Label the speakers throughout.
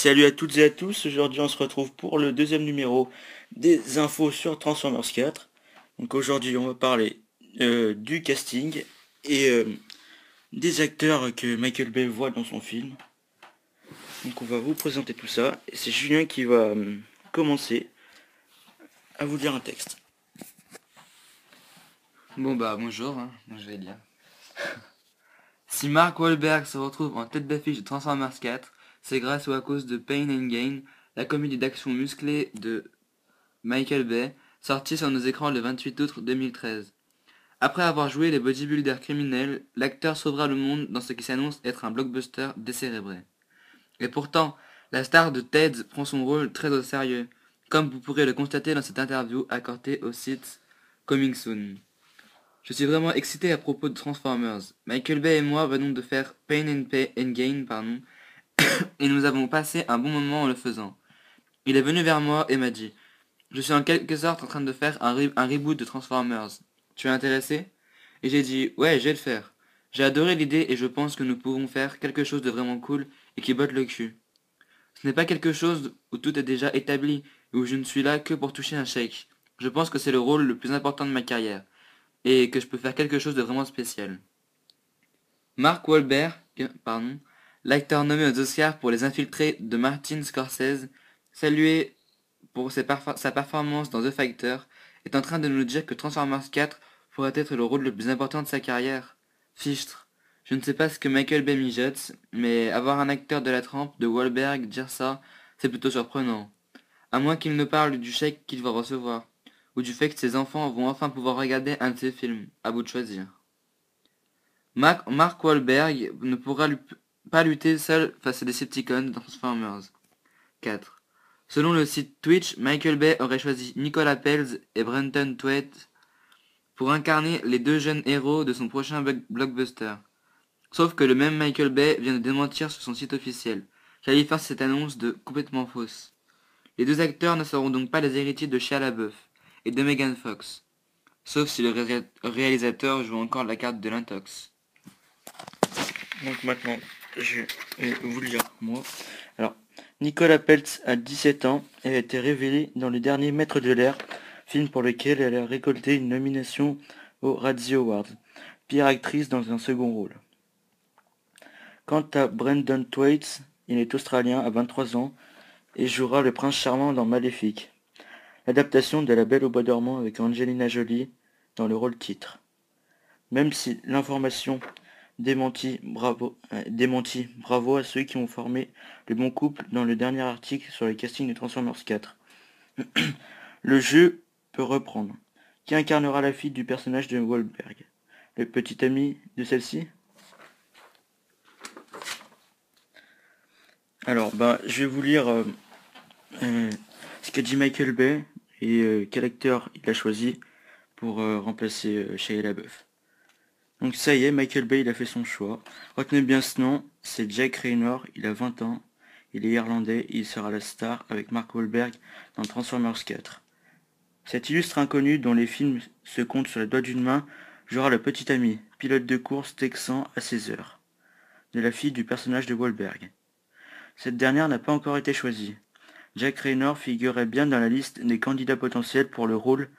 Speaker 1: Salut à toutes et à tous, aujourd'hui on se retrouve pour le deuxième numéro des infos sur Transformers 4. Donc aujourd'hui on va parler du casting et des acteurs que Michael Bay voit dans son film. Donc on va vous présenter tout ça et c'est Julien qui va commencer à vous lire un texte.
Speaker 2: Bon bah bonjour, moi je vais lire. Si Mark Wahlberg se retrouve en tête d'affiche de Transformers 4, c'est grâce ou à cause de Pain and Gain, la comédie d'action musclée de Michael Bay, sortie sur nos écrans le 28 août 2013. Après avoir joué les bodybuilders criminels, l'acteur sauvera le monde dans ce qui s'annonce être un blockbuster décérébré. Et pourtant, la star de Ted prend son rôle très au sérieux, comme vous pourrez le constater dans cette interview accordée au site Coming Soon. Je suis vraiment excité à propos de Transformers. Michael Bay et moi venons de faire Pain and Gain, et nous avons passé un bon moment en le faisant. Il est venu vers moi et m'a dit: Je suis en quelque sorte en train de faire un reboot de Transformers. Tu es intéressé? Et j'ai dit: Ouais, je vais le faire. J'ai adoré l'idée et je pense que nous pouvons faire quelque chose de vraiment cool et qui botte le cul. Ce n'est pas quelque chose où tout est déjà établi et où je ne suis là que pour toucher un chèque. Je pense que c'est le rôle le plus important de ma carrière et que je peux faire quelque chose de vraiment spécial. Mark Wahlberg, l'acteur nommé aux Oscars pour Les Infiltrés de Martin Scorsese, salué pour sa performance dans The Fighter, est en train de nous dire que Transformers 4 pourrait être le rôle le plus important de sa carrière. Fichtre. Je ne sais pas ce que Michael Bay mijote, mais avoir un acteur de la trempe de Wahlberg dire ça, c'est plutôt surprenant. À moins qu'il ne parle du chèque qu'il va recevoir, ou du fait que ses enfants vont enfin pouvoir regarder un de ses films, à vous de choisir. Mark Wahlberg ne pourra pas lutter seul face à des Decepticons dans Transformers 4. Selon le site Twitch, Michael Bay aurait choisi Nicolas Peltz et Brenton Thwaites pour incarner les deux jeunes héros de son prochain blockbuster. Sauf que le même Michael Bay vient de démentir sur son site officiel, qualifiant cette annonce de complètement fausse. Les deux acteurs ne seront donc pas les héritiers de Shia LaBeouf et de Megan Fox, sauf si le réalisateur joue encore la carte de l'intox.
Speaker 1: Donc maintenant je vais vous lire moi. Alors Nicolas Peltz a 17 ans et a été révélée dans le dernier Maître de l'air, film pour lequel elle a récolté une nomination aux Razzie Awards, pire actrice dans un second rôle. Quant à Brendan Thwaites, il est australien à 23 ans et jouera le prince charmant dans Maléfique, l'adaptation de La Belle au bois dormant avec Angelina Jolie dans le rôle titre. Même si l'information démentie, bravo à ceux qui ont formé le bon couple dans le dernier article sur le casting de Transformers 4. Le jeu peut reprendre. Qui incarnera la fille du personnage de Wahlberg? Le petit ami de celle-ci? Alors, je vais vous lire ce qu'a dit Michael Bay et quel acteur il a choisi pour remplacer Shia LaBeouf. Donc ça y est, Michael Bay il a fait son choix. Retenez bien ce nom, c'est Jack Raynor, il a 20 ans, il est irlandais et il sera la star avec Mark Wahlberg dans Transformers 4. Cet illustre inconnu dont les films se comptent sur les doigts d'une main jouera le petit ami, pilote de course texan à 16 heures, de la fille du personnage de Wahlberg. Cette dernière n'a pas encore été choisie. Jack Raynor figurait bien dans la liste des candidats potentiels pour le rôle,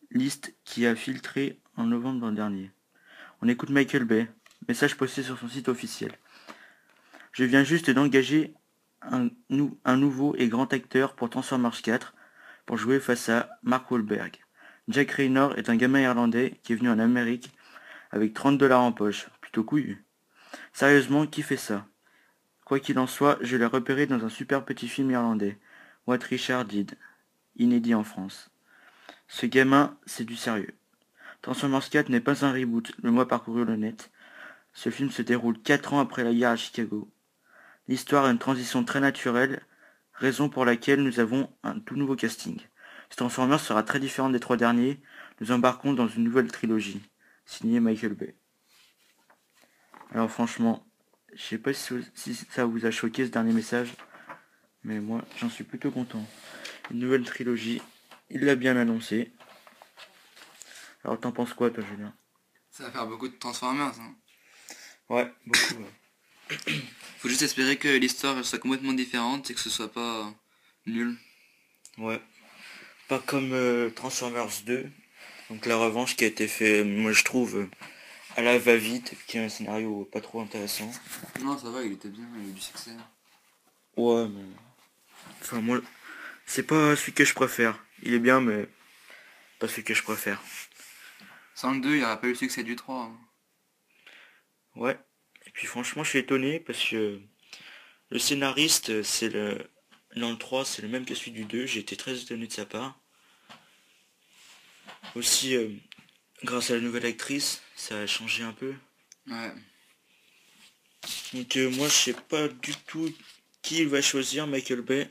Speaker 1: liste qui a filtré en novembre dernier. On écoute Michael Bay, message posté sur son site officiel. Je viens juste d'engager un nouveau et grand acteur pour Transformers 4 pour jouer face à Mark Wahlberg. Jack Raynor est un gamin irlandais qui est venu en Amérique avec 30 $ en poche. Plutôt couillu. Sérieusement, qui fait ça? Quoi qu'il en soit, je l'ai repéré dans un super petit film irlandais, What Richard Did, inédit en France. Ce gamin, c'est du sérieux. Transformers 4 n'est pas un reboot, le mois parcouru le net. Ce film se déroule 4 ans après la guerre à Chicago. L'histoire a une transition très naturelle, raison pour laquelle nous avons un tout nouveau casting. Ce Transformers sera très différent des 3 derniers, nous embarquons dans une nouvelle trilogie. Signé Michael Bay. Alors franchement, je sais pas si ça vous a choqué ce dernier message, mais moi j'en suis plutôt content. Une nouvelle trilogie, il l'a bien annoncé. Alors t'en penses quoi toi Julien?
Speaker 2: Ça va faire beaucoup de Transformers, hein.
Speaker 1: Ouais, beaucoup. Ouais.
Speaker 2: Faut juste espérer que l'histoire elle soit complètement différente et que ce soit pas nul.
Speaker 1: Ouais. Pas comme Transformers 2. Donc la revanche qui a été fait, moi je trouve, à la va-vite, qui a un scénario pas trop intéressant.
Speaker 2: Non, ça va, il était bien, il a eu du succès.
Speaker 1: Ouais, mais... Enfin moi, c'est pas celui que je préfère. Il est bien, mais pas celui que je préfère.
Speaker 2: Sans le 2, il n'y aurait pas eu le succès du 3, hein.
Speaker 1: Ouais. Et puis franchement, je suis étonné parce que le scénariste, dans le 3, c'est le même que celui du 2. J'ai été très étonné de sa part. Aussi, grâce à la nouvelle actrice, ça a changé un peu.
Speaker 2: Ouais.
Speaker 1: Donc moi, je sais pas du tout qui il va choisir, Michael Bay.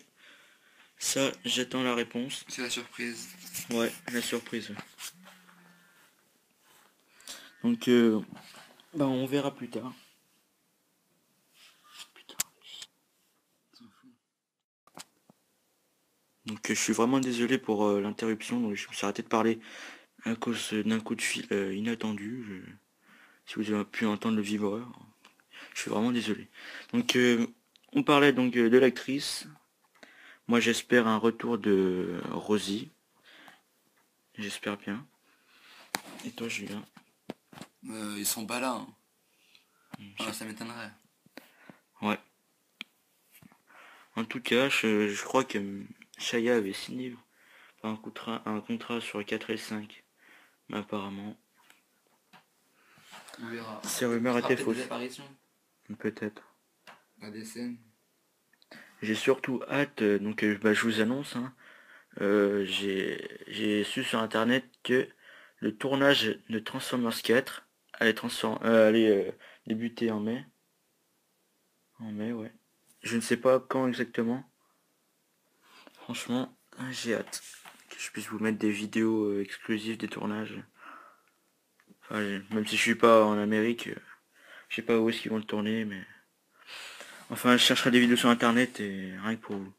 Speaker 1: Ça, j'attends la réponse.
Speaker 2: C'est la surprise.
Speaker 1: Ouais, la surprise. Donc, bah, on verra plus tard. Donc, je suis vraiment désolé pour l'interruption. Donc, je me suis arrêté de parler à cause d'un coup de fil inattendu. Si vous avez pu entendre le vibreur, je suis vraiment désolé. Donc, on parlait donc de l'actrice. Moi, j'espère un retour de Rosie. J'espère bien. Et toi, Julien?
Speaker 2: Ils sont pas là, hein. Enfin, ça m'étonnerait.
Speaker 1: Ouais. En tout cas, je crois que Shaya avait signé un contrat sur 4 et 5. Mais apparemment,
Speaker 2: On verra.
Speaker 1: ces rumeurs
Speaker 2: Il fera
Speaker 1: étaient
Speaker 2: peut-être des
Speaker 1: fausses.
Speaker 2: apparitions
Speaker 1: Peut-être.
Speaker 2: à des scènes.
Speaker 1: J'ai surtout hâte, donc bah, je vous annonce, hein, j'ai su sur internet que le tournage de Transformers 4 allait débuter en mai. En mai, ouais. Je ne sais pas quand exactement. Franchement, j'ai hâte que je puisse vous mettre des vidéos exclusives des tournages. Enfin, même si je suis pas en Amérique, je sais pas où est-ce qu'ils vont le tourner, mais... Enfin, je chercherai des vidéos sur internet et rien que pour vous.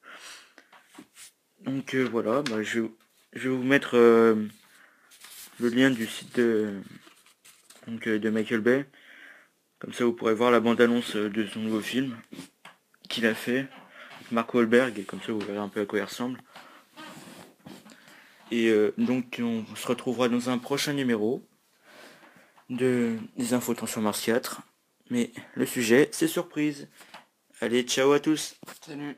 Speaker 1: Donc voilà, bah, je vais vous mettre le lien du site de Michael Bay. Comme ça vous pourrez voir la bande-annonce de son nouveau film qu'il a fait. Mark Wahlberg, et comme ça vous verrez un peu à quoi il ressemble. Et donc on se retrouvera dans un prochain numéro des infos Transformers 4. Mais le sujet, c'est surprise. Allez, ciao à tous.
Speaker 2: Salut.